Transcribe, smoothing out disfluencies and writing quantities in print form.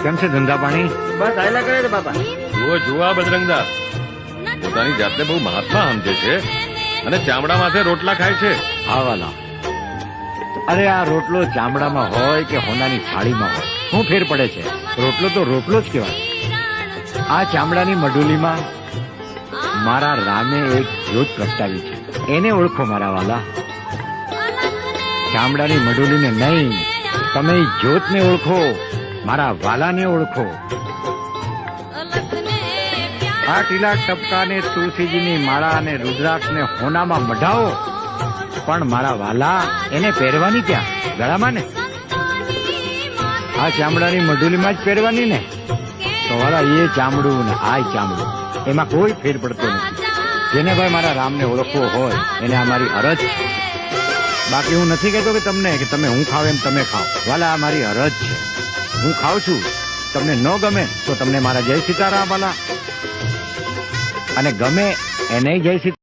કેમ છે ધંધા પાણી? બસ આયલા કરે છે બાપા. જુઓ આ બજરંગદા પોતાની જાતને બહુ મહાત્મા સમજે છે અને ચામડા માથે રોટલા ખાય છે. હા વાલા, અરે આ રોટલો ચામડામાં હોય કે હોનાની થાળીમાં હોય, શું ફેર પડે છે? રોટલો તો રોટલો જ કહેવાય. આ ચામડાની મઢુલીમાં મારા રામે એક જ્યોત પ્રગટાવી છે, એને ઓળખો મારા વાલા. ચામડાની મઢુલીને નહીં, તમે જ્યોતને ઓળખો, મારા વાલાને ઓળખો. આ ટીલા ટપકાને તુલસીજીની માળા અને રુદ્રાક્ષને હોનામાં મઢાવો, પણ મારા વાલા એને પહેરવાની ક્યાં? ગળામાં ને. આ ચામડાની મઢુલીમાં જ પહેરવાની ને. તો વાલા એ ચામડું ને આ ચામડું એમાં કોઈ ફેર પડતો નથી. જેને ભાઈ મારા રામને ઓળખવો હોય એને આ મારી અરજ છે. બાકી હું નથી કહેતો કે તમને કે તમે હું ખાવ એમ તમે ખાઓ. વાલા આ મારી અરજ છે, હું ખાઉં છું. તમને ન ગમે તો તમને મારા જય સીતારામ વાલા, અને ગમે એને જય સીતારામ.